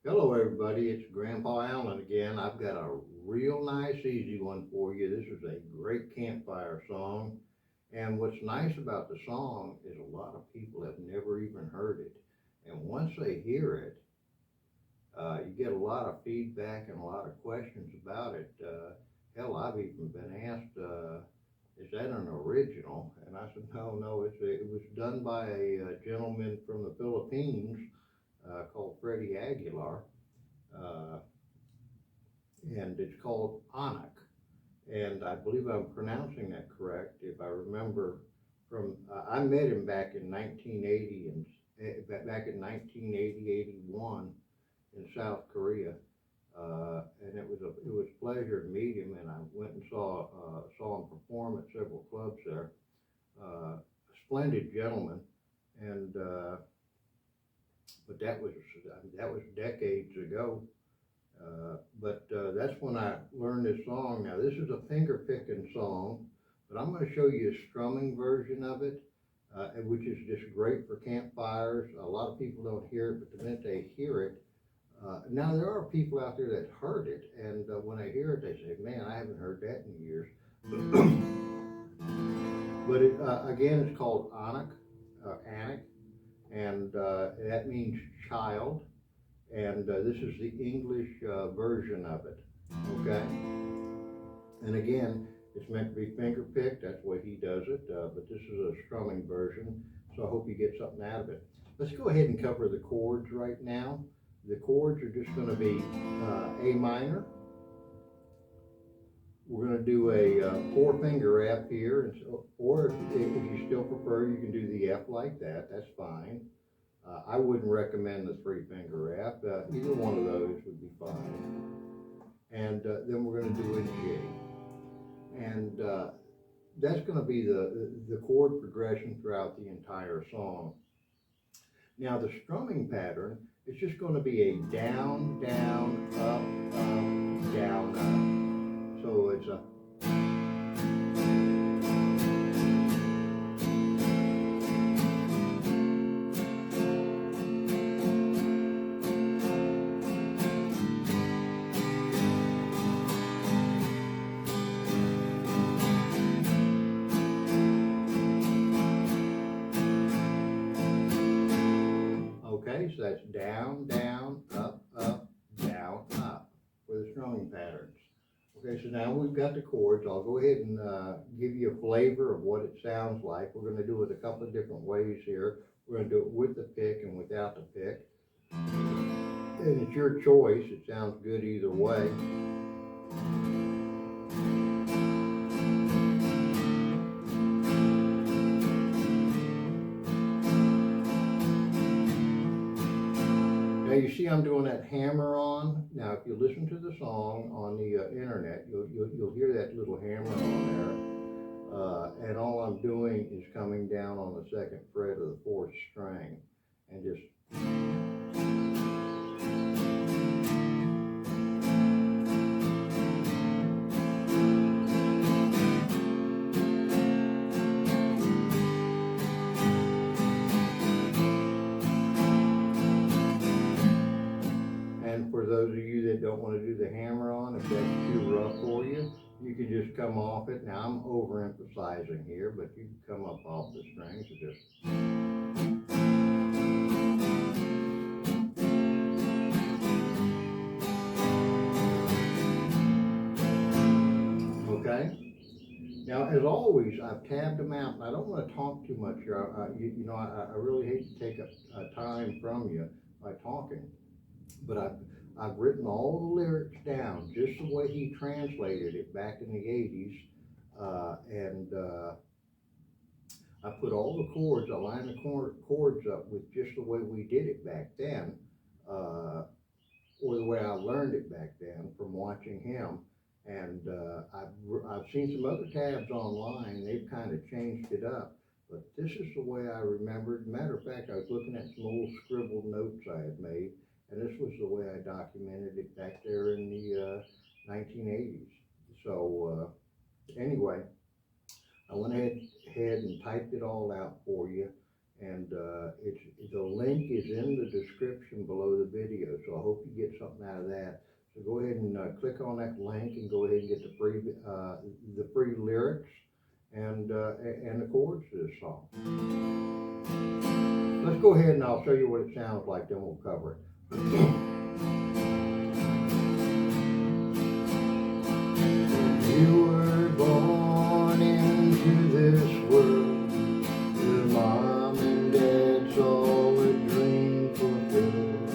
Hello everybody, it's Grandpa Allen again. I've got a real nice easy one for you. This is a great campfire song. And what's nice about the song is a lot of people have never even heard it. And once they hear it, you get a lot of feedback and a lot of questions about it. Hell, I've even been asked, is that an original? And I said, no, it was done by a gentleman from the Philippines called Freddie Aguilar, uh, and it's called Anak. And I believe I'm pronouncing that correct. If I remember from, I met him back in 1980 and back in 1980, 81 in South Korea. And it was a pleasure to meet him, and I went and saw him perform at several clubs there. A splendid gentleman, and but that was decades ago. But that's when I learned this song. Now this is a finger picking song, but I'm going to show you a strumming version of it, which is just great for campfires. A lot of people don't hear it, but the minute they hear it, now there are people out there that heard it, and when they hear it, they say, "Man, I haven't heard that in years." But again, it's called Anak, and that means child. And this is the English version of it, okay? And again, it's meant to be finger picked, that's the way he does it, but this is a strumming version, so I hope you get something out of it. Let's go ahead and cover the chords right now. The chords are just going to be A minor. We're going to do a four-finger F here, or if you still prefer, you can do the F like that, that's fine. I wouldn't recommend the three-finger F. Either one of those would be fine. And then we're going to do a G. And that's going to be the chord progression throughout the entire song. Now the strumming pattern is just going to be a down, down, up, down, up. So it's a okay, so that's down, down, up, down, up for the strumming patterns. Okay, so now we've got the chords. I'll go ahead and give you a flavor of what it sounds like. We're going to do it a couple of different ways here. We're going to do it with the pick and without the pick. And it's your choice. It sounds good either way. Now you see I'm doing that hammer on. Now if you listen to the song on the internet, you'll hear that little hammer on there. And all I'm doing is coming down on the second fret of the fourth string and just for those of you that don't want to do the hammer on, if that's too rough for you, you can just come off it. Now I'm overemphasizing here, but you can come up off the strings and just. Okay. Now, as always, I've tabbed them out, and I don't want to talk too much here. I really hate to take a time from you by talking, but I've written all the lyrics down just the way he translated it back in the 80s, and I put all the chords, I lined the chords up with just the way we did it back then, or the way I learned it back then from watching him. And I've seen some other tabs online, they've kind of changed it up, but this is the way I remembered. Matter of fact, I was looking at some old scribbled notes I had made, and this was the way I documented it back there in the 1980s. So anyway, I went ahead and typed it all out for you, And the link is in the description below the video, so I hope you get something out of that. So go ahead and click on that link and go ahead and get the free lyrics and the chords to this song. Let's go ahead and I'll show you what it sounds like, then we'll cover it. You were born into this world, your mom and dad saw a dream fulfilled.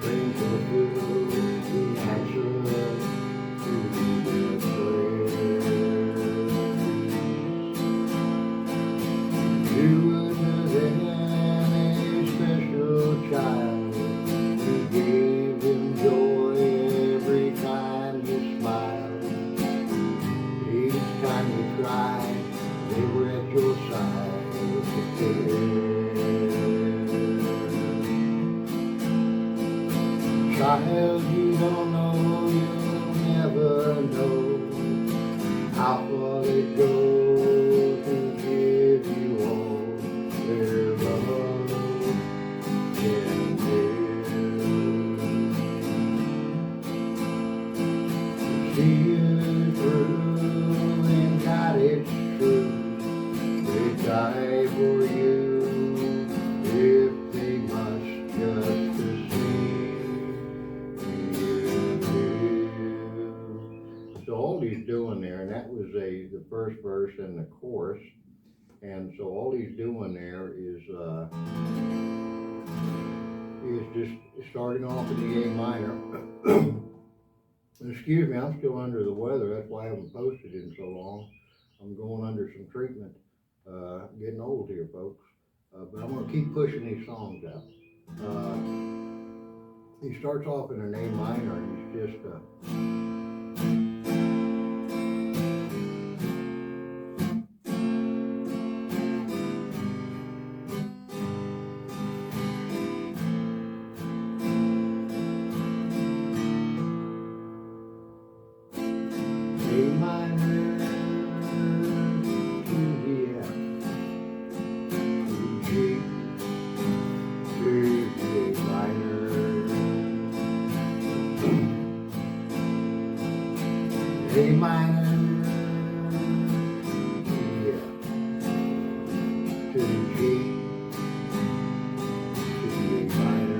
Dream fulfilled, the answer to their prayers. You were then a special child, you gave them joy every time you smiled. Each time you cried, they were at your side with care. Child, you don't know, you'll never know how far they go to give you all their love can give. See you through. God, it's true, they die for you if they must, just to see you. So all he's doing there, and that was the first verse and the chorus, and so all he's doing there is just starting off in the A minor. Excuse me, I'm still under the weather. That's why I haven't posted in so long. I'm going under some treatment. Getting old here, folks. But I'm going to keep pushing these songs out. He starts off in an A minor, and he's just A minor to the F, to G, to the A minor, A minor to the F, to the G, to the A minor.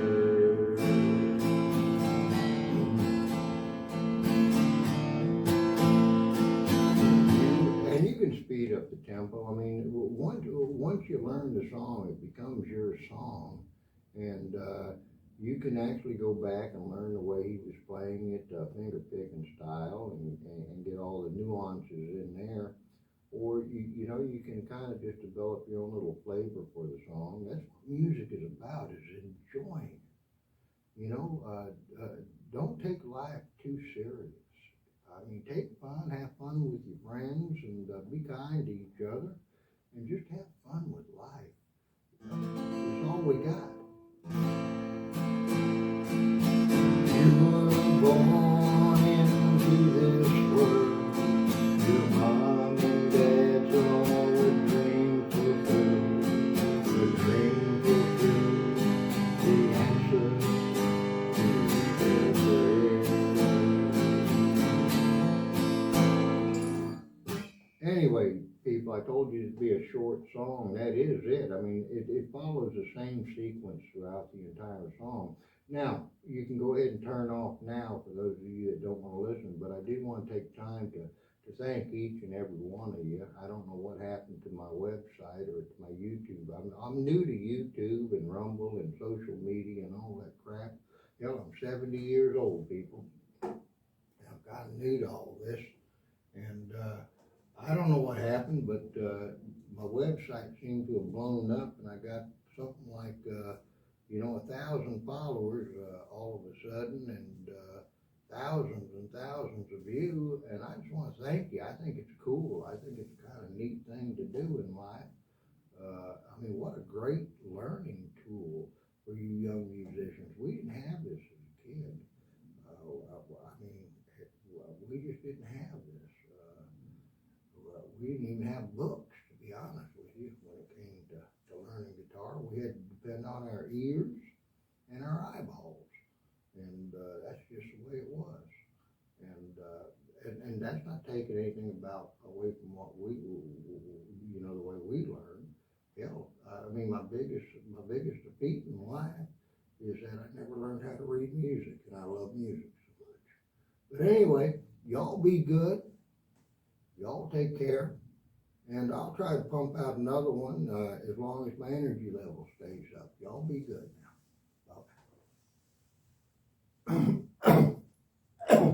Speed up the tempo. I mean, once you learn the song, it becomes your song, and you can actually go back and learn the way he was playing it, finger picking style, and get all the nuances in there. Or you know, you can kind of just develop your own little flavor for the song. That's what music is about, is enjoying. You know, don't take life too serious. I mean, take fun, have fun with your friends, and be kind to each other, and just have fun with life. That's all we got. You were born into this world. Your mom and dad's all a dream fulfilled. The dream fulfilled, the answer to their prayers. Anyway, people, I told you it'd be a short song. That is it. I mean, it follows the same sequence throughout the entire song. Now, you can go ahead and turn off now for those of you that don't want to listen, but I did want to take time to thank each and every one of you. I don't know what happened to my website or to my YouTube. I'm new to YouTube and Rumble and social media and all that crap. Hell, I'm 70 years old, people. I'm kind of new to all this. And I don't know what happened, but my website seemed to have blown up, and I got something like 1,000 followers all of a sudden, and thousands and thousands of views. And I just want to thank you. I think it's cool. I think it's kind of a neat thing to do in life. I mean, what a great learning tool for you young musicians. We didn't have this as a kid. We just didn't have this. We didn't even have books, to be honest with you, when it came to out our ears and our eyeballs. And that's just the way it was. And that's not taking anything away from what we, the way we learned. Hell, I mean, my biggest defeat in life is that I never learned how to read music, and I love music so much. But anyway, y'all be good. Y'all take care. And I'll try to pump out another one as long as my energy level stays up. Y'all be good now. Bye.